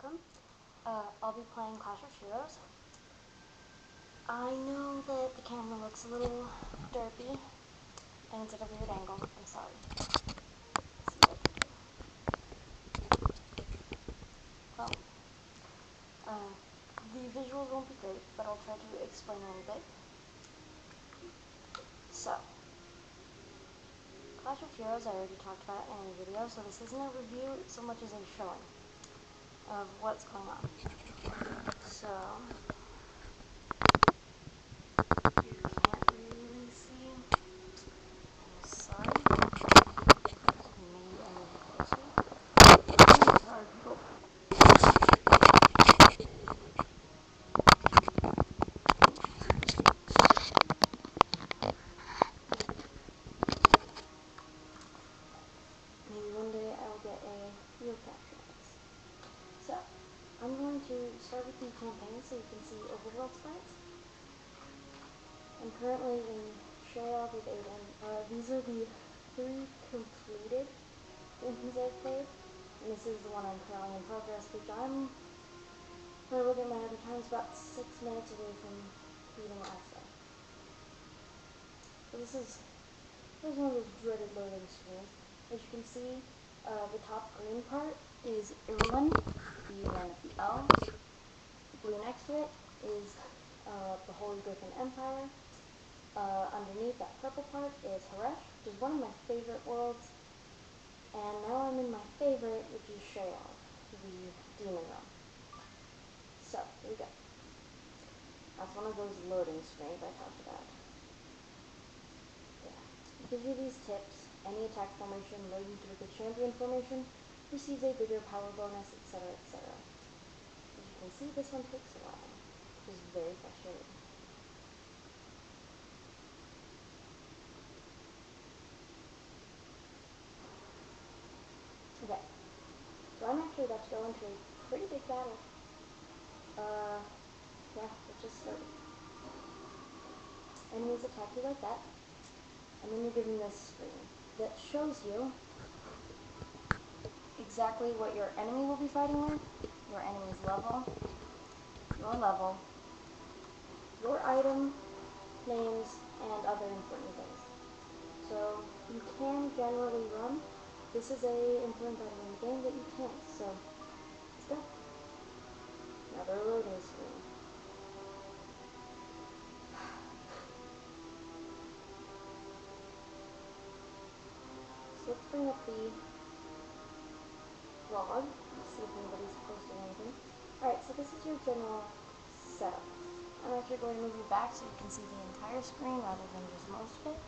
welcome. I'll be playing Clash of Heroes. I know that the camera looks a little derpy, and it's at a weird angle. I'm sorry. Let's see what I can do. Well, the visuals won't be great, but I'll try to explain a little bit. So, Clash of Heroes I already talked about in a video, so this isn't a review so much as a showing of what's going on. So, you can't really see. I'm sorry. Maybe a little closer. I'm sorry, people. Maybe one day I'll get a real capture of this. So, I'm going to start with the campaign so you can see overworld sprites. I'm currently in Sheol with Aiden. These are the 3 completed games I've played, and this is the one I'm currently in progress, which when I look at my other times, about 6 minutes away from beating also. So this is one of those dreaded loading screens. As you can see, the top green part is Irwin, the Man of the Elves. The blue next to it is the Holy Griffin Empire. Underneath that purple part is Haresh, which is one of my favorite worlds. And now I'm in my favorite, which is Sheol, the Demon Realm. So, here we go. That's one of those loading screens I talked about. Yeah. It gives you these tips. Any attack formation loading through the champion formation receives a bigger power bonus, etc., etc. As you can see, this one takes a while, which is very frustrating. Okay, so I'm actually about to go into a pretty big battle. Yeah, it just started. Enemies attack you like that, and then you're given this screen that shows you exactly what your enemy will be fighting with, your enemy's level, your item, names, and other important things. So you can generally run. This is a important item in the game that you can't, so let's go. Another loading screen. So let's bring up the log, see if anybody's posted anything. Alright, so this is your general setup. I'm actually going to move you back so you can see the entire screen rather than just most of it.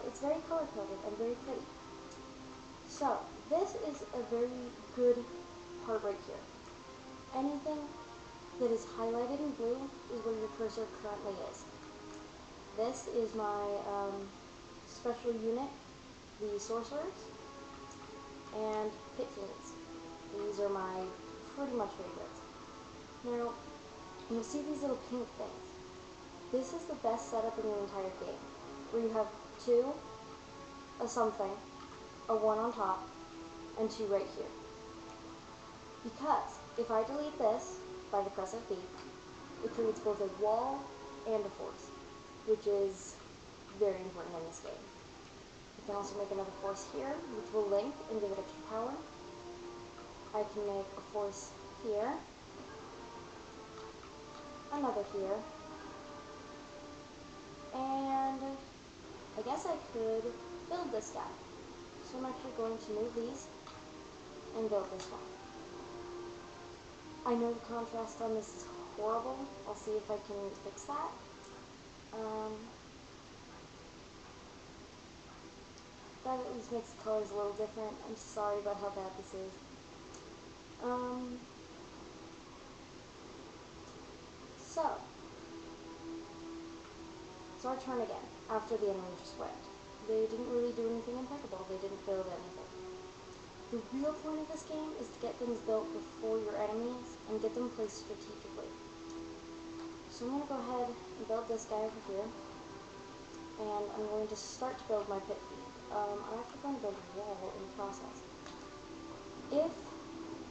It's very color-coded and very pretty. So, this is a very good part right here. Anything that is highlighted in blue is where your cursor currently is. This is my special unit, the Sorcerers, and Pit Fiends. These are my pretty much favorites. Now, you'll see these little pink things. This is the best setup in the entire game, where you have 2, a something, a 1 on top, and 2 right here. Because if I delete this by the press of B, it creates both a wall and a force, which is very important in this game. You can also make another force here, which will link and give it extra power. I can make a force here, another here, and I guess I could build this guy. So I'm actually going to move these and build this one. I know the contrast on this is horrible. I'll see if I can fix that. That at least makes the colors a little different. I'm sorry about how bad this is. So it's our turn again, after the enemy just went. They didn't really do anything impeccable. They didn't build anything. The real point of this game is to get things built before your enemies and get them placed strategically. So I'm going to go ahead and build this guy over here. And I'm going to start to build my Pit Fiend. I'm actually going to build a wall in the process. If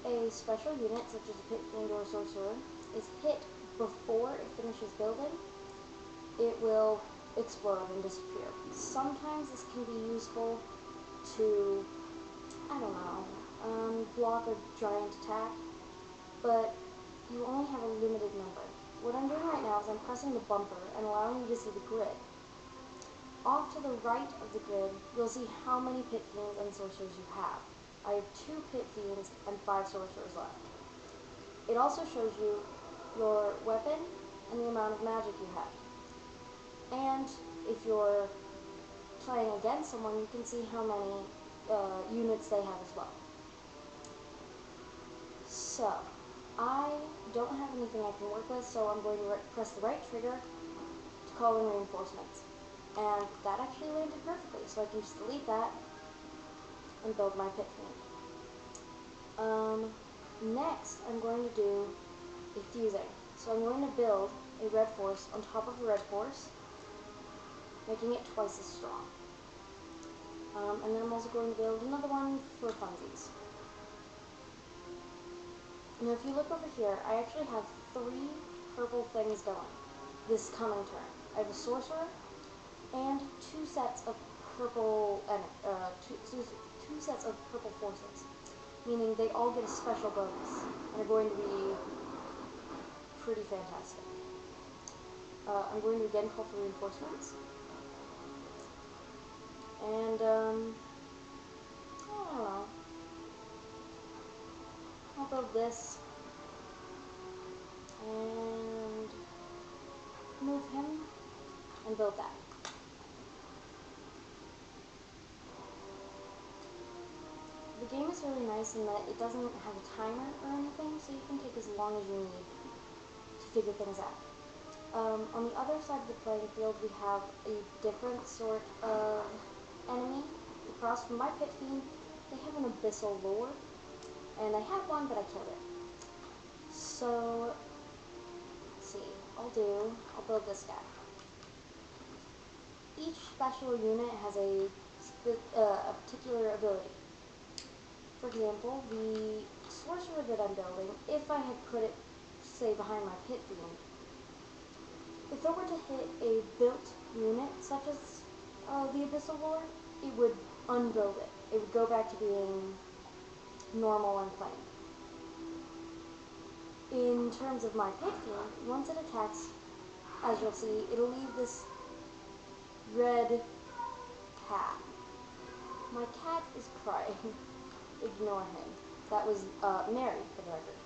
a special unit, such as a Pit Fiend or a Sorcerer, is hit before it finishes building, it will explode and disappear. Sometimes this can be useful to, I don't know, block a giant attack, but you only have a limited number. What I'm doing right now is I'm pressing the bumper and allowing you to see the grid. Off to the right of the grid, you'll see how many Pit Fiends and Sorcerers you have. I have 2 Pit Fiends and 5 Sorcerers left. It also shows you your weapon and the amount of magic you have. And if you're playing against someone, you can see how many units they have as well. So, I don't have anything I can work with, so I'm going to press the right trigger to call in reinforcements. And that actually landed perfectly, so I can just delete that and build my Pit Fiend. Next, I'm going to do a fusing. So I'm going to build a red force on top of a red force, making it twice as strong. And then I'm also going to build another one for funsies. Now if you look over here, I actually have 3 purple things going this coming turn. I have a sorcerer and 2 sets of purple two sets of purple forces, meaning they all get a special bonus and are going to be pretty fantastic. I'm going to again call for reinforcements. And, I don't know. I'll build this. And move him. And build that. The game is really nice in that it doesn't have a timer or anything, so you can take as long as you need to figure things out. On the other side of the playing field, we have a different sort of enemy. Across from my Pit Fiend, they have an Abyssal Lord, and I had one, but I killed it. So, let's see, I'll build this guy. Each special unit has a particular ability. For example, the Sorcerer that I'm building, if I had put it, say, behind my Pit Fiend, if I were to hit a built unit, such as the Abyssal Lord, it would unbuild it. It would go back to being normal and plain. In terms of my Pit Fiend, once it attacks, as you'll see, it'll leave this red cat. My cat is crying. Ignore him. That was Mary, for the record.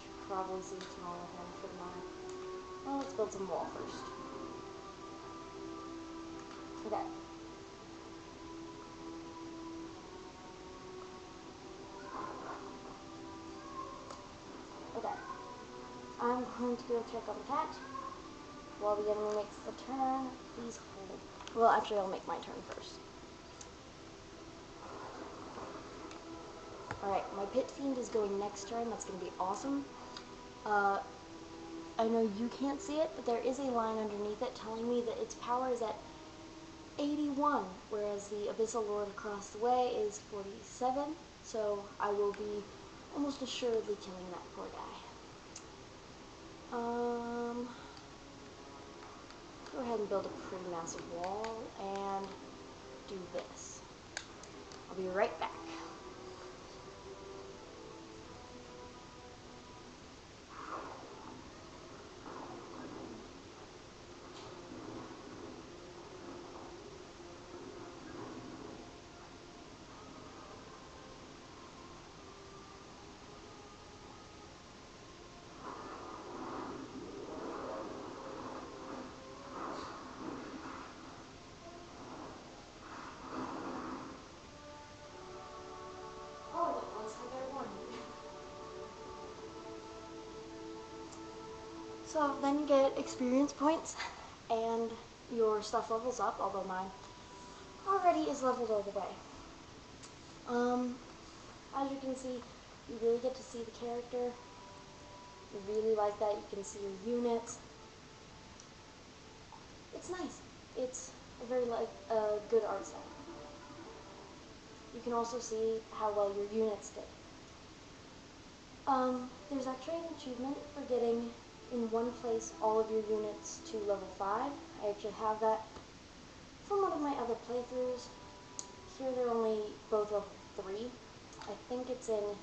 Should probably see what's wrong with him, shouldn't I? Well, let's build some wall first. Okay. Okay. I'm going to go check on the cat. While the enemy makes the turn, please hold. Well, actually, I'll make my turn first. Alright, my Pit Fiend is going next turn. That's going to be awesome. I know you can't see it, but there is a line underneath it telling me that its power is at 81, whereas the Abyssal Lord across the way is 47, so I will be almost assuredly killing that poor guy. Go ahead and build a pretty massive wall, and do this. I'll be right back. So then you get experience points, and your stuff levels up, although mine already is leveled all the way. As you can see, you really get to see the character. You really like that. You can see your units. It's nice. It's a very good art style. You can also see how well your units did. There's actually an achievement for getting in one place all of your units to level 5. I actually have that from one of my other playthroughs. Here they're only both level 3. I think it's in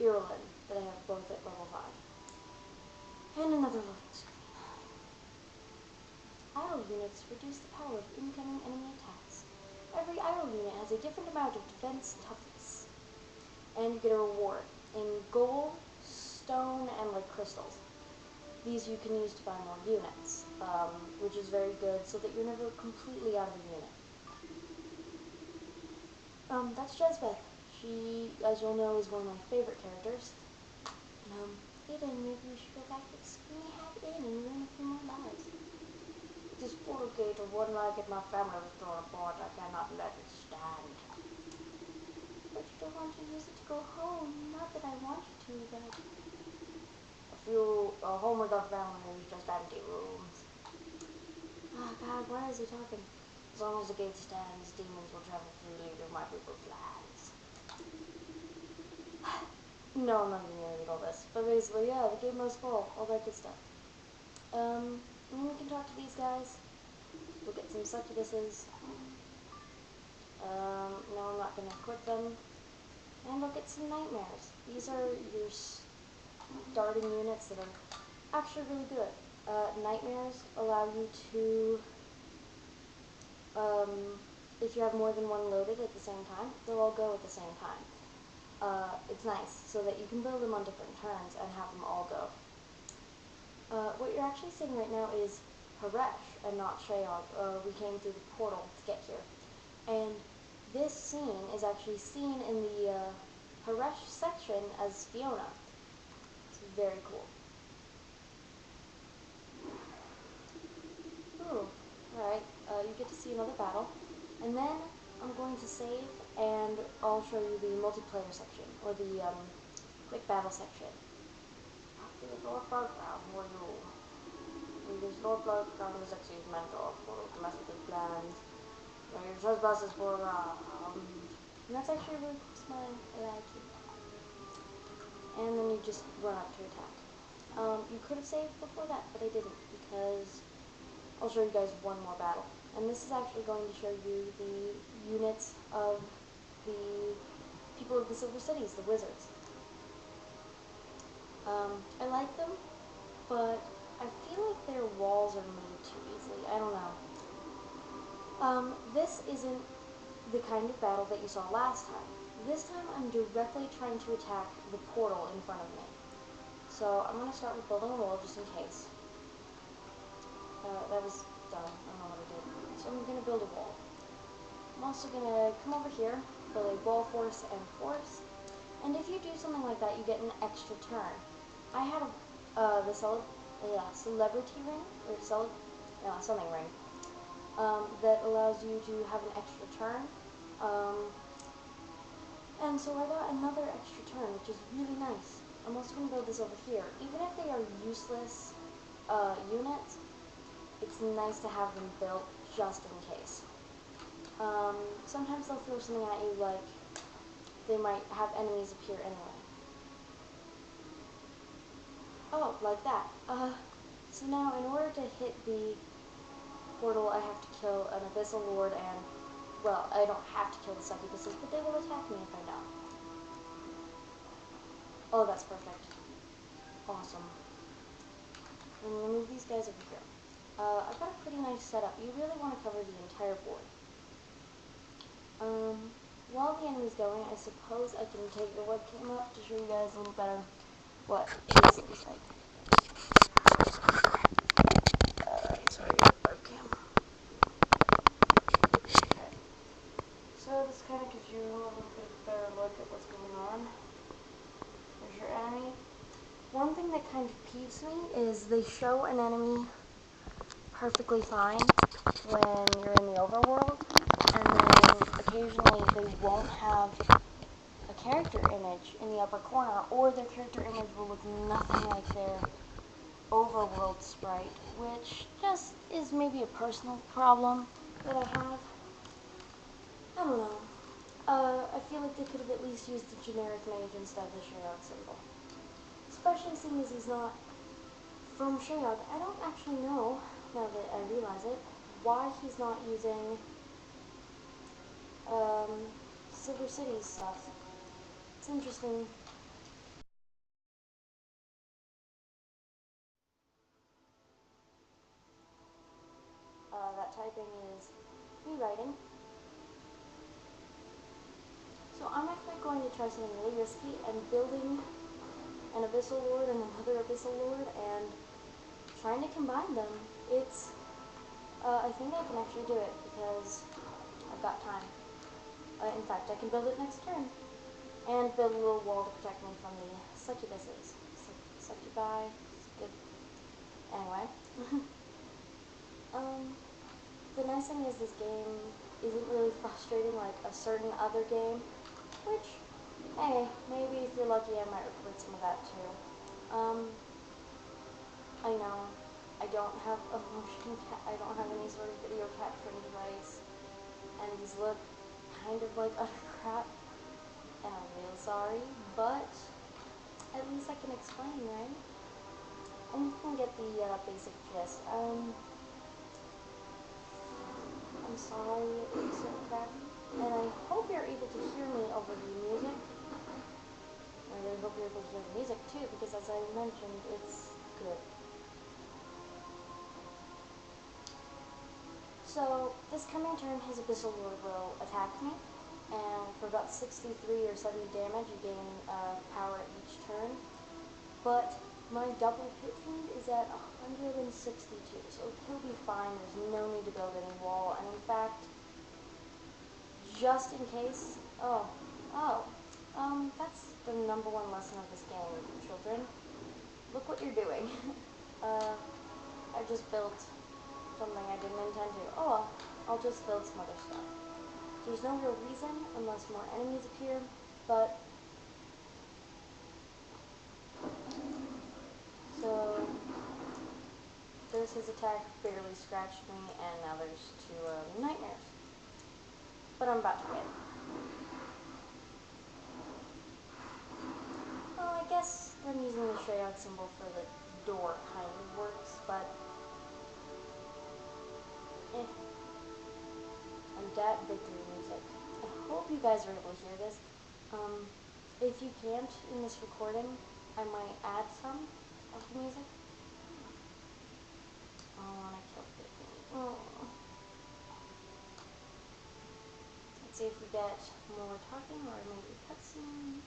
Ireland that I have both at level 5. And another loading screen. Idle units reduce the power of incoming enemy attacks. Every idle unit has a different amount of defense toughness. And you get a reward in gold, stone, and like crystals. These you can use to buy more units, which is very good so that you're never completely out of a unit. That's Jezbeth. She, as you'll know, is one of my favorite characters. Aiden, maybe we should go back to the screen we had in and learn a few more lives. This portal gate of one like it my family was torn apart. I cannot let it stand. But you don't want to use it to go home. Not that I want you to, but a home without family is just empty rooms. Oh God, why is he talking? As long as the gate stands, demons will travel freely through my people's lands. No, I'm not even gonna read all this. But basically, yeah, the game must fall, all that good stuff. And we can talk to these guys. We'll get some succubuses. No, I'm not gonna equip them. And I'll get some nightmares. These are your starting units that are actually really good. Nightmares allow you to, if you have more than one loaded at the same time, they'll all go at the same time. It's nice, so that you can build them on different turns and have them all go. What you're actually seeing right now is Haresh and not Shayog. We came through the portal to get here. And this scene is actually seen in the Haresh section as Fiona. It's very cool. Ooh, alright, you get to see another battle. And then I'm going to save and I'll show you the multiplayer section, or the quick battle section. There's Lord Bloodground, who are you? There's Lord Bloodground, the Xyz's mentor, for domestic plans. Your Jezbeth is for, and that's actually a really cool smile. I like it. And then you just run up to attack. You could have saved before that, but I didn't, because I'll show you guys one more battle. And this is actually going to show you the units of the people of the Silver Cities, the wizards. I like them, but I feel like their walls are made too easily. I don't know. This isn't the kind of battle that you saw last time. This time I'm directly trying to attack the portal in front of me. So I'm going to start with building a wall just in case. That was dumb. I don't know what I did. So I'm going to build a wall. I'm also going to come over here, build a wall force and force. And if you do something like that, you get an extra turn. I had the celebrity ring, or something ring, that allows you to have an extra turn. And so I got another extra turn, which is really nice. I'm also going to build this over here. Even if they are useless units, it's nice to have them built just in case. Sometimes they'll throw something at you like they might have enemies appear anyway. Oh, like that. So now in order to hit the portal, I have to kill an Abyssal Lord and, well, I don't have to kill the succubuses, but they will attack me if I don't. Oh, that's perfect. Awesome. I'm going to move these guys over here. I've got a pretty nice setup. You really want to cover the entire board. While the enemy's going, I suppose I can take the webcam up to show you guys a little better what this looks like. Sorry, webcam. Okay. So this kind of gives you a little bit of a better look at what's going on. There's your enemy. One thing that kind of peeves me is they show an enemy perfectly fine when you're in the overworld, and then occasionally they won't have a character image in the upper corner, or their character image will look nothing like their overworld sprite, which just is maybe a personal problem. that I have. I don't know. I feel like they could have at least used the generic mage instead of the Shayog symbol. Especially seeing as he's not from Shayog. I don't actually know, now that I realize it, why he's not using Silver City's stuff. It's interesting. That typing is rewriting. So I'm actually going to try something really risky and building an Abyssal Lord and another Abyssal Lord and trying to combine them. It's, I think I can actually do it because I've got time. In fact, I can build it next turn and build a little wall to protect me from the succubuses. Succubi, anyway. The nice thing is this game isn't really frustrating like a certain other game, which, hey, maybe if you're lucky I might record some of that too. I know, I don't have a I don't have any sort of video capturing device, and these look kind of like utter crap, and I'm real sorry, but at least I can explain, right? And you can get the basic gist. I'm sorry it's so crappy, and I hope you're able to hear me over the music. I really hope you're able to hear the music too, because as I mentioned, it's good. So, this coming turn, his Abyssal Lord will attack me, and for about 63 or 70 damage, you gain power each turn. But my double hit fiend is at 162, so he'll be fine. There's no need to build any wall, and in fact, just in case, that's the number one lesson of this game, children. Look what you're doing. I just built something I didn't intend to. Oh well, I'll just build some other stuff. There's no real reason unless more enemies appear, but so there's his attack, barely scratched me, and now there's two nightmares. But I'm about to win. Well, I guess them using the Shayog symbol for the door kind of works, but and that victory music. I hope you guys are able to hear this. If you can't in this recording, I might add some of the music. Oh, and I killed it. Oh. Let's see if we get more talking or maybe a cutscene.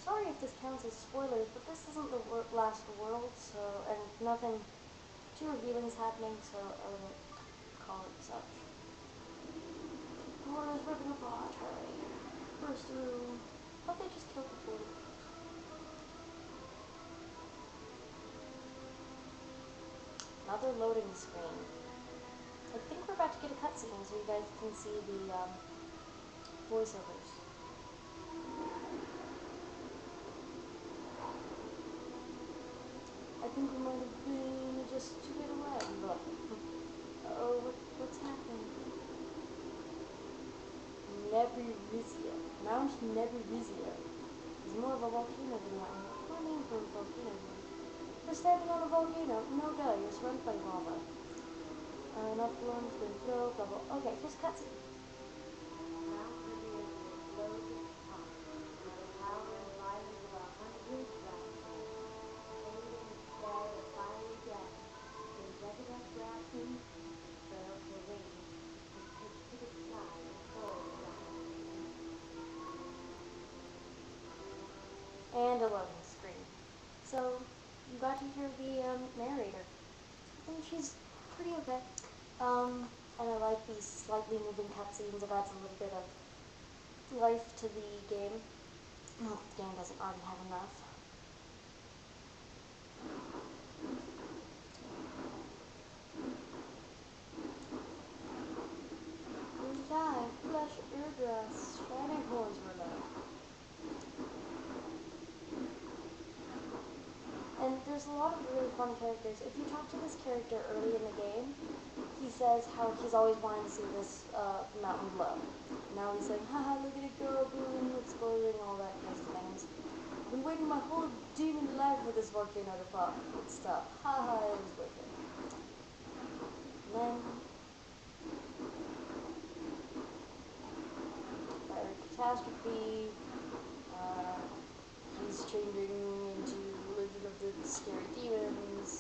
Sorry if this counts as spoilers, but this isn't the last world, so, and nothing too revealing is happening, so I wouldn't call it such. War is ripping apart, hurry. Burst through. Oh, they just killed the fort. Another loading screen. I think we're about to get a cutscene so you guys can see the voiceovers. I think we might have been just a bit away. Look. Oh, what's happening? Neburizia. Mount Neburizia is more of a volcano than that. What name for a volcano? We're standing on a volcano. No duh, you're surrounded by lava. Enough lungs, good go, blah blah. Okay, here's cutscene. Mount Neburizia glows at the top, where the power and violence of 100 dragons fade in its bed of fiery death. In Zegadeth Rasmus, the rage is pitched to the sky and falls down. And a loading screen. So, you got to hear the narrator. And she's pretty okay. And I like these slightly moving cutscenes. It adds a little bit of life to the game. Well, the game doesn't already have enough. Blue sky, flesh, eardress, shining horns were low. And there's a lot of really fun characters. If you talk to this character early in the game, he says how he's always wanted to see this mountain glow. Now he's like, haha, look at it go, boom, exploding, all that kinds of things. I've been waiting my whole demon life for this volcano to pop. Good stuff. Haha, it was worth it. And then fire catastrophe. He's changing into Legend of the Scary Demons.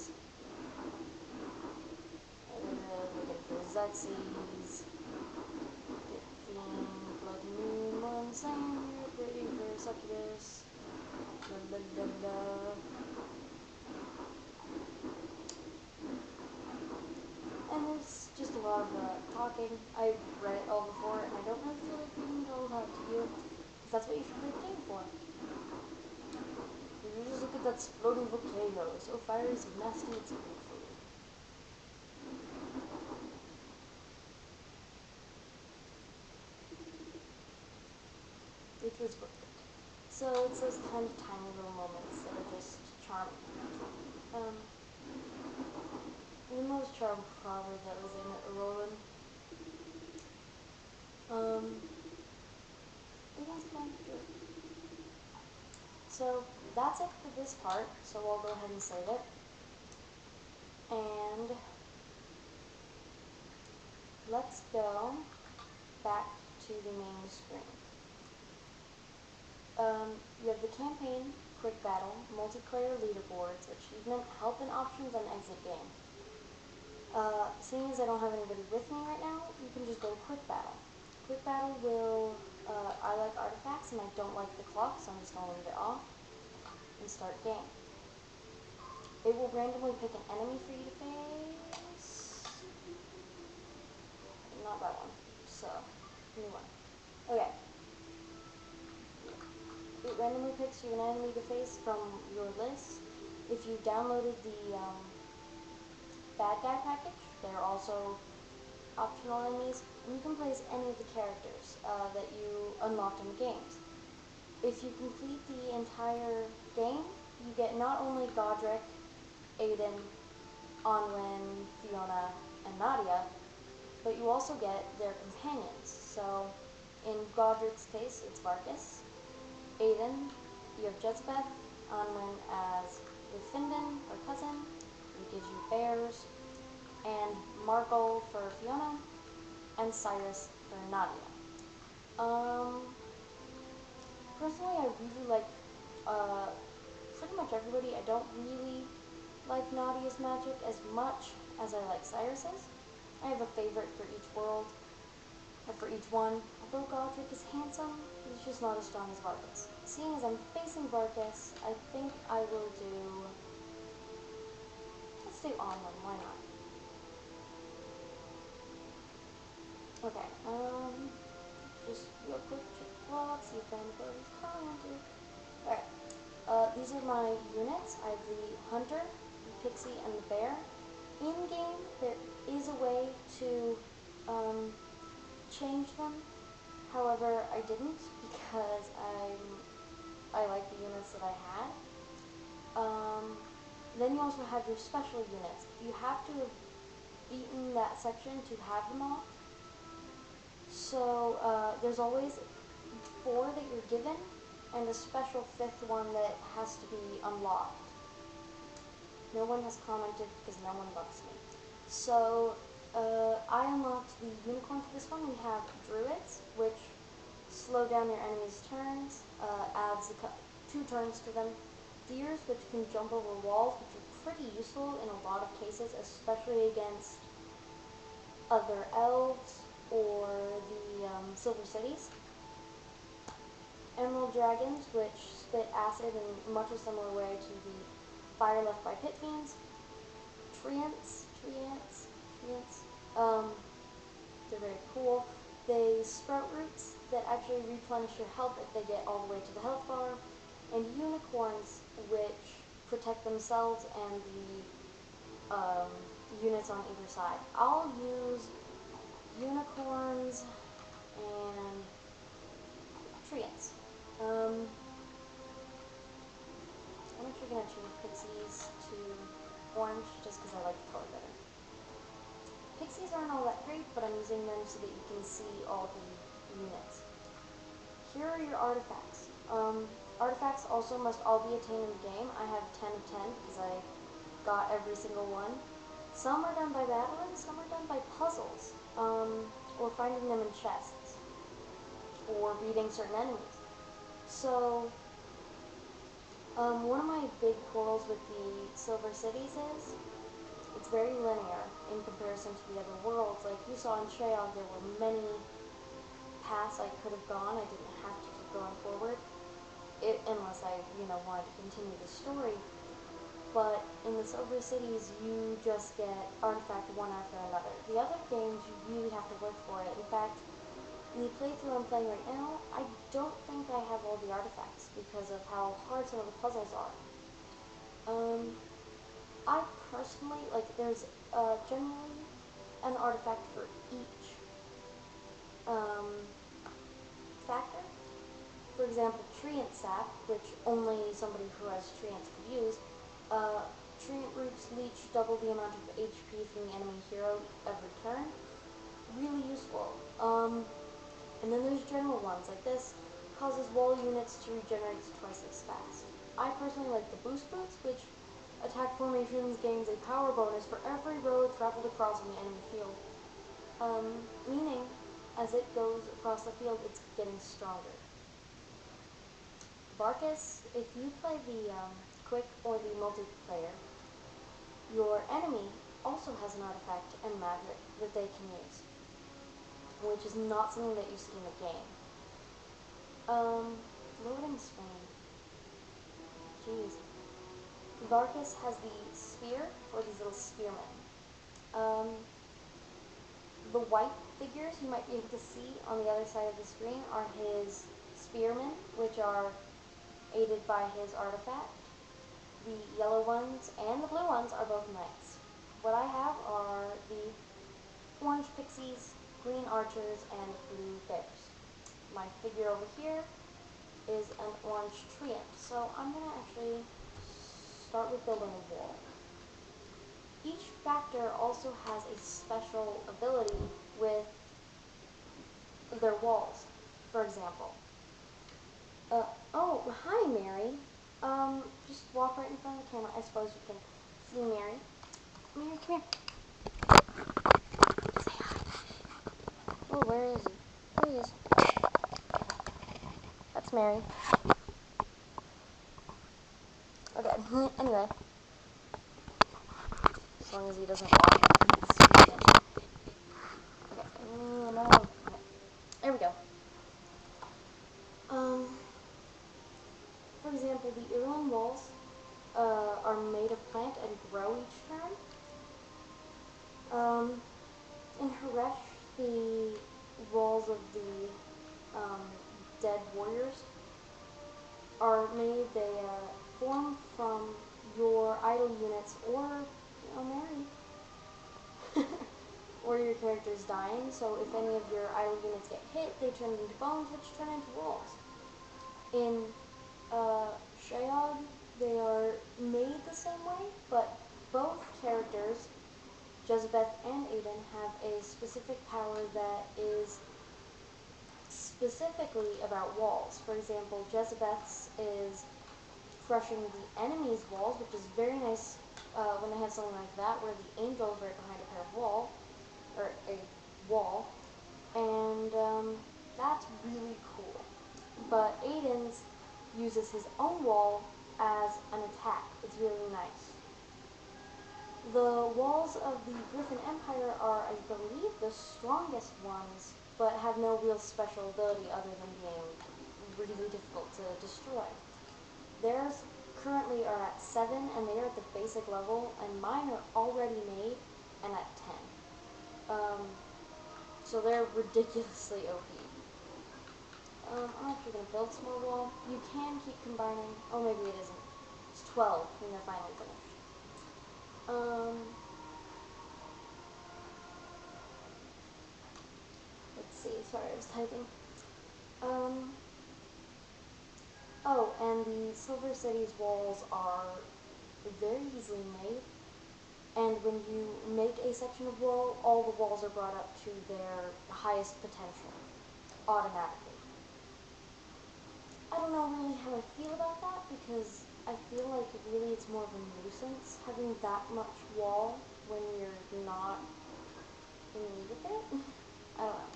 We get the Xerxes. Get Fiend, Blood Moon, one same. Waiting for Succubus. Blah, blah, blah, blah. And there's just a lot of talking. I read it all before, and I don't really feel like reading it all out to you, because that's what you should play the game for. You just look at that exploding volcano. So fire is nasty, it's beautiful. It was worth it. So it's those kind of tiny little moments that are just charming. The most charming flower that was in it, Roland. It was fun. So that's it for this part. So I'll go ahead and save it. And let's go back to the main screen. You have the campaign, quick battle, multiplayer leaderboards, achievement, help and options, and exit game. Seeing as I don't have anybody with me right now, you can just go quick battle. Quick battle will, I like artifacts and I don't like the clock, so I'm just going to leave it off and start game. It will randomly pick an enemy for you to face. Not that one. So, new one. Okay. It randomly picks you an enemy to face from your list. If you downloaded the bad guy package, they're also optional enemies. And you can place any of the characters that you unlocked in the games. If you complete the entire game, you get not only Godric, Aiden, Onwin, Fiona, and Nadia, but you also get their companions. So, in Godric's case, it's Varkas. Aiden, you have Jezebeth, Onwin as Findan, her cousin, who gives you bears, and Margot for Fiona, and Cyrus for Nadia. Personally, I really like pretty much everybody. I don't really like Nadia's magic as much as I like Cyrus's. I have a favorite for each world, or for each one. Although Godric is handsome, he's just not as strong as Varkas. Seeing as I'm facing Varkas, I think I will do... Let's do Onwin, why not? Okay, just real quick, check the log, see if anybody's commented. Alright, these are my units. I have the Hunter, the Pixie, and the Bear. In-game, there is a way to, change them. However, I didn't because I like the units that I had. Then you also have your special units. You have to have beaten that section to have them all. So there's always 4 that you're given, and a special 5th one that has to be unlocked. No one has commented because no one loves me. So I unlocked the unicorn for this one. We have druids, which slow down your enemy's turns, adds 2 turns to them. Deers, which can jump over walls, which are pretty useful in a lot of cases, especially against other elves or the Silver Cities. Emerald dragons, which spit acid in much a similar way to the fire left by pit fiends. Treants, they're very cool. They sprout roots that actually replenish your health if they get all the way to the health bar. And unicorns, which protect themselves and the units on either side. I'll use unicorns and treants. How much actually going to change Pixies to orange just because I like the color better. Pixies aren't all that great, but I'm using them so that you can see all the units. Here are your artifacts. Artifacts also must all be attained in the game. I have 10 of 10 because I got every single one. Some are done by battling, some are done by puzzles, or finding them in chests, or beating certain enemies. So, one of my big quarrels with the Silver Cities is it's very linear in comparison to the other worlds. Like you saw in Shayog, there were many paths I could have gone. I didn't have to keep going forward, unless I, wanted to continue the story. But in the Silver Cities, you just get artifact one after another. The other games, you really have to work for it. In fact, in the playthrough I'm playing right now, I don't think I have all the artifacts because of how hard some of the puzzles are. I personally, there's generally an artifact for each factor. For example, Treant Sap, which only somebody who has Treants could use. Treant Roots leech double the amount of HP from the enemy hero every turn. Really useful. And then there's general ones, like this causes wall units to regenerate twice as fast. I personally like the Boost Boots, which attack formations gains a power bonus for every road traveled across in the enemy field. Meaning, as it goes across the field, it's getting stronger. Barkus, if you play the quick or the multiplayer, your enemy also has an artifact and magic that they can use, which is not something that you see in the game. Loading screen. Jeez. Varkus has the spear for these little spearmen. The white figures you might be able to see on the other side of the screen are his spearmen, which are aided by his artifact. The yellow ones and the blue ones are both knights. What I have are the orange pixies, green archers, and blue bears. My figure over here is an orange treant, so I'm going to actually start with building a wall. Each factor also has a special ability with their walls, for example. Oh, hi, Mary. Just walk right in front of the camera. I suppose you can see Mary. Mary, come here. Say hi. Oh, where is he? There he is. That's Mary. Okay, anyway. As long as he doesn't walk. Okay, no. Okay. There we go. For example, the Irlin walls are made of plant and grow each turn. In Haresh, the walls of the dead warriors are made, they form from your idle units or, Mary, or your characters dying. So if any of your idle units get hit, they turn into bones, which turn into walls. In Shayog, they are made the same way, but both characters, Jezebeth and Aiden, have a specific power that is specifically about walls. For example, Jezebeth's is crushing the enemy's walls, which is very nice when they have something like that, where the angel is right behind a pair of wall, or a wall, and that's really cool. But Aiden's uses his own wall as an attack. It's really nice. The walls of the Griffin Empire are, I believe, the strongest ones, but have no real special ability other than being really difficult to destroy. Theirs currently are at 7, and they are at the basic level, and mine are already made and at 10. So they're ridiculously OP. I'm actually going to build some more wall. You can keep combining. Oh, maybe it isn't. It's 12 when they're finally finished. Let's see. Sorry, I was typing. Oh, and the Silver City's walls are very easily made. And when you make a section of wall, all the walls are brought up to their highest potential automatically. I don't know really how I feel about that because I feel like really it's more of a nuisance having that much wall when you're not in need of it. I don't know.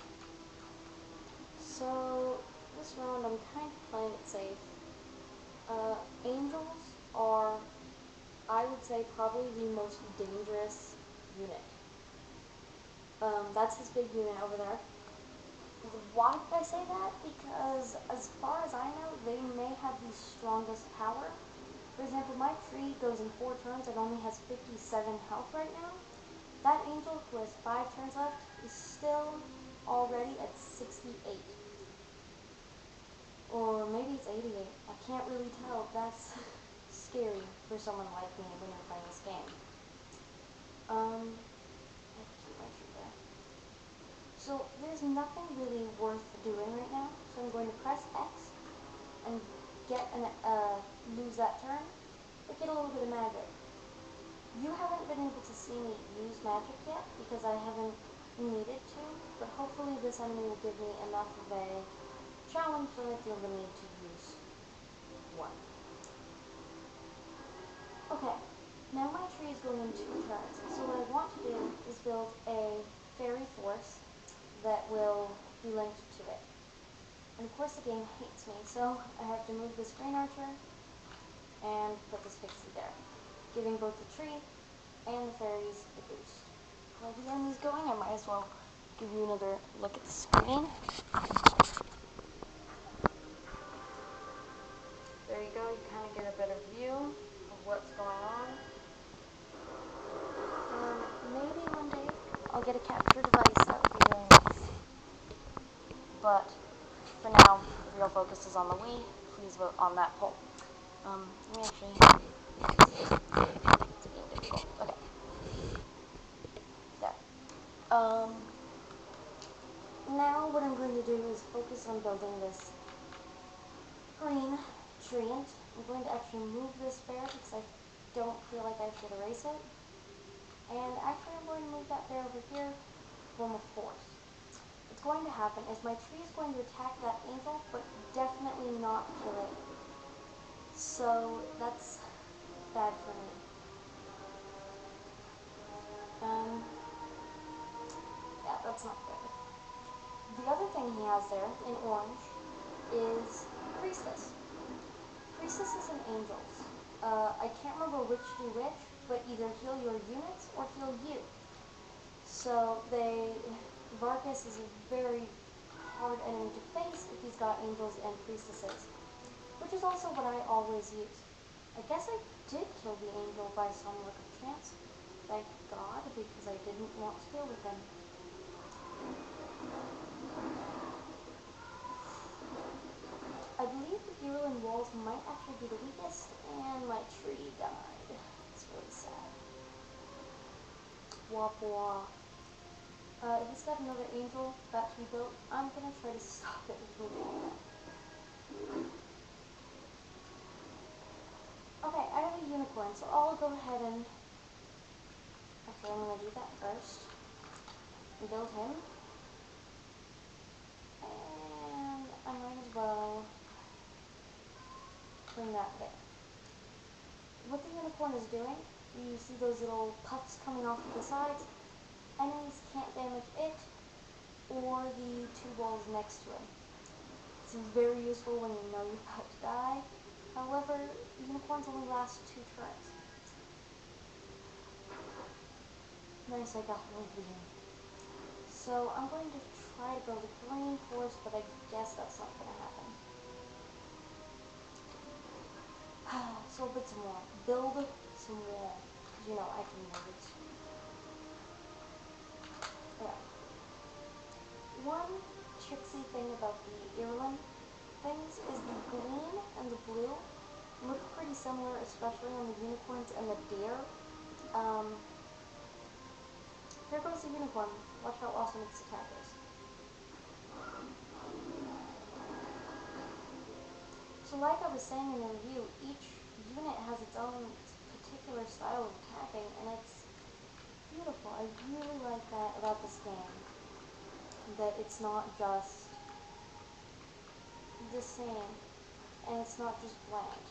So this round I'm kind of playing it safe. Angels are, I would say, probably the most dangerous unit. That's his big unit over there. Why did I say that? Because as far as I know, they may have the strongest power. For example, my tree goes in 4 turns and only has 57 health right now. That angel who has 5 turns left is still already at 68. Or maybe it's 88. I can't really tell. That's scary for someone like me when you're playing this game. I have to keep my tree there. So there's nothing really worth doing right now. So I'm going to press X and get lose that turn, but get a little bit of magic. You haven't been able to see me use magic yet because I haven't needed to, but hopefully this enemy will give me enough of a challenge so I feel the need to use one. Okay, now my tree is going in 2 turns, so what I want to do is build a fairy force that will be linked to it. And of course the game hates me, so I have to move this green archer and put this pixie there, giving both the tree and the fairies a boost. While the enemy's going, I might as well give you another look at the screen. There you go, you kind of get a better view of what's going on. Maybe one day I'll get a capture device, that would be very nice. But for now, the real focus is on the Wii. Please vote on that poll. Let me actually... It's being difficult. Okay. There. Now what I'm going to do is focus on building this green treant. I'm going to actually move this bear because I don't feel like I should erase it. And actually I'm going to move that bear over here, form of force. What's going to happen is my tree is going to attack that angel, but definitely not kill it. So that's bad for me. Yeah, that's not good. The other thing he has there, in orange, is Priestess. Priestess is an angels. I can't remember which do which, but either heal your units or heal you. So Vargas is a very hard enemy to face if he's got angels and priestesses, which is also what I always use. I guess I did kill the angel by some luck of chance. Thank God, because I didn't want to deal with him. I believe the Irulin walls might actually be the weakest, and my tree died. It's really sad. Wah wah. He's got another angel about to be built. I'm gonna try to stop it with moving. Okay, I have a unicorn, so I'll go ahead and... Actually, I'm gonna do that first. And build him. And I might as well bring that there. What the unicorn is doing, you see those little puffs coming off of the sides? Enemies can't damage it or the 2 walls next to him. It's very useful when you know you're about to die. However, unicorns only last 2 turns. Nice, I got rid of the game. So I'm going to try to build a green force, but I guess that's not going to happen. So I'll build some wall. Build some wall. Because you know I can move it. Okay. One tricksy thing about the Irulin things is the green and the blue look pretty similar, especially on the unicorns and the deer. Here goes the unicorn. Watch how awesome its attack is. So like I was saying in the review, each unit has its own particular style of attacking, and it's beautiful. I really like that about this game, that it's not just the same, and it's not just bland.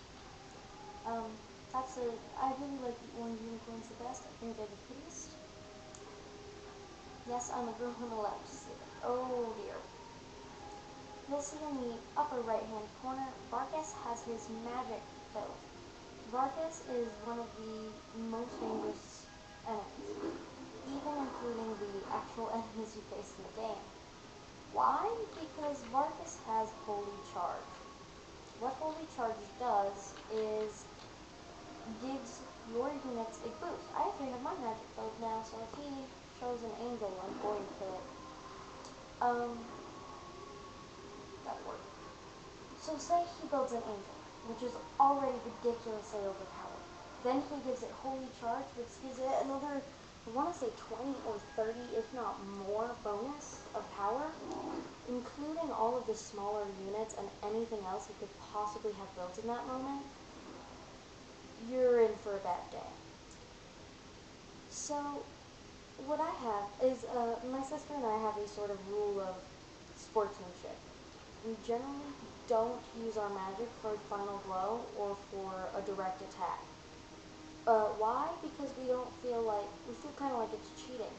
I really like the orange unicorns the best. I think they're the prettiest. Yes, I'm a girl who allowed to say that. Oh dear. You'll see in the upper right hand corner, Vargas has his magic filled. Vargas is one of the most dangerous enemies, even including the actual enemies you face in the game. Why? Because Vargas has Holy Charge. What Holy Charge does is gives your units a boost. I actually have my magic filled now, so if he shows an angel, I'm going to kill it. That'll work. So say he builds an angel, which is already ridiculously overpowered. Then he gives it Holy Charge, which gives it another, I want to say 20 or 30, if not more, bonus of power, including all of the smaller units and anything else he could possibly have built in that moment. You're in for a bad day. So, what I have is, my sister and I have a sort of rule of sportsmanship. We generally don't use our magic for a final blow or for a direct attack. Why? Because we feel kind of like it's cheating.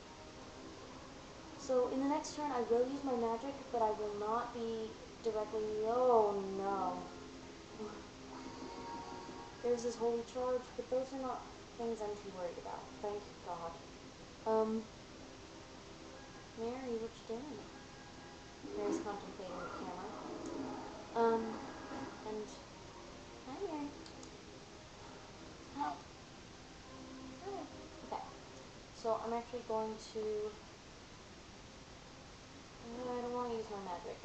So in the next turn I will use my magic, but I will not be directly, oh no. There's this Holy Charge, but those are not things I'm too worried about, thank God. Mary, what you doing? Mary's contemplating the camera. And, hi Mary. Hi. Hi. Okay, so I'm actually going to, I don't want to use my magic.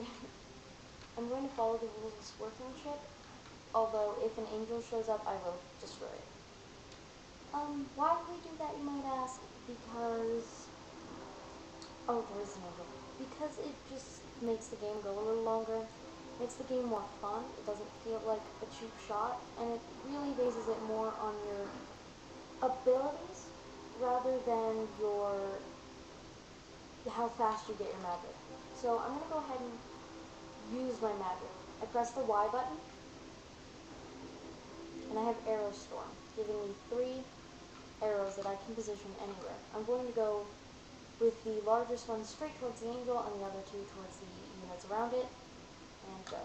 I'm going to follow the rules of sportsmanship, although if an angel shows up, I will destroy it. Why do we do that, you might ask? Because, oh, there is an angel. Because it just makes the game go a little longer, makes the game more fun, it doesn't feel like a cheap shot, and it really bases it more on your abilities rather than how fast you get your magic. So I'm going to go ahead and use my magic. I press the Y button, and I have Arrow Storm, giving me 3 arrows that I can position anywhere. I'm going to go with the largest one straight towards the angel and the other 2 towards the units around it, and go.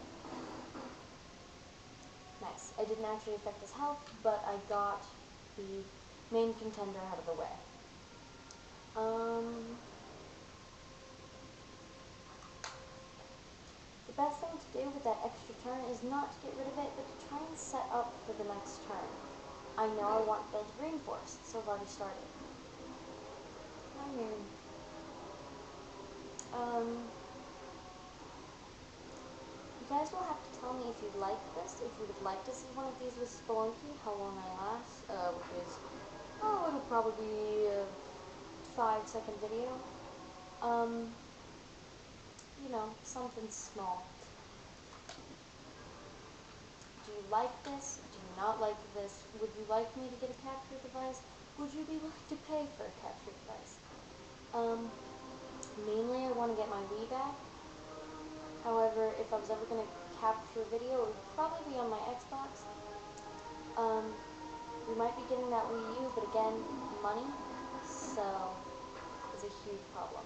Nice. I didn't actually affect his health, but I got the main contender out of the way. The best thing to do with that extra turn is not to get rid of it, but to try and set up for the next turn. I know I want to build Reinforced, so I've already started. Hi, Mary. You guys will have to tell me if you'd like this, if you would like to see one of these with Spelunky, how long I last, which is, it'll probably be a 5-second video. You know, something small. Do you like this? Do you not like this? Would you like me to get a capture device? Would you be willing to pay for a capture device? Mainly I want to get my Wii back. However, if I was ever going to capture video, it would probably be on my Xbox. We might be getting that Wii U, but again, money, so it's a huge problem.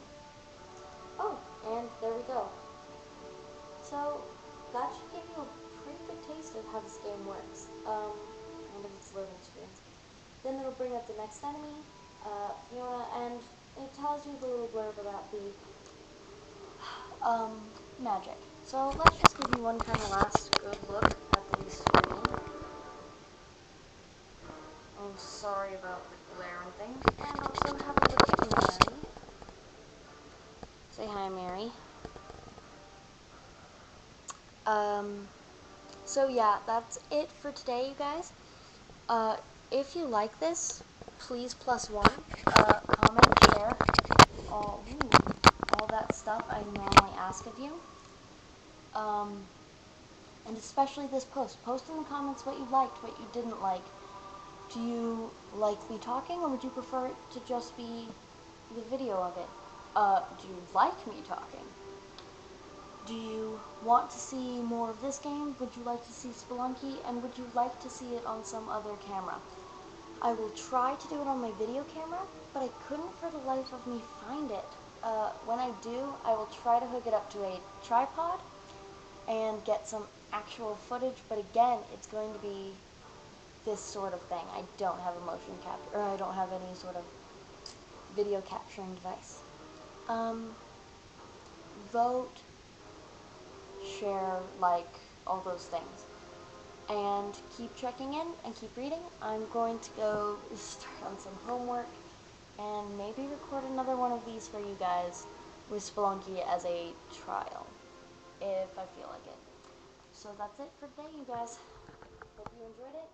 Oh, and there we go. So, that should give you a pretty good taste of how this game works. And of its loading screens. Then it'll bring up the next enemy, Fiona, and it tells you the little blurb about the magic. So let's just give you one kind of last good look at the screen. Oh, sorry about the glare and things. And also have a look at Mary. Say hi, Mary. So yeah, that's it for today, you guys. If you like this, please +1, comment, share, all that stuff I normally ask of you. and especially this post. Post in the comments what you liked, what you didn't like. Do you like me talking, or would you prefer it to just be the video of it? Do you like me talking? Do you want to see more of this game? Would you like to see Spelunky? And would you like to see it on some other camera? I will try to do it on my video camera, but I couldn't for the life of me find it. When I do, I will try to hook it up to a tripod and get some actual footage, but again, it's going to be this sort of thing. I don't have a motion capture, or I don't have any sort of video capturing device. Vote, share, like, all those things. And keep checking in and keep reading. I'm going to go start on some homework and maybe record another one of these for you guys with Spelunky as a trial, if I feel like it. So that's it for today, you guys. Hope you enjoyed it.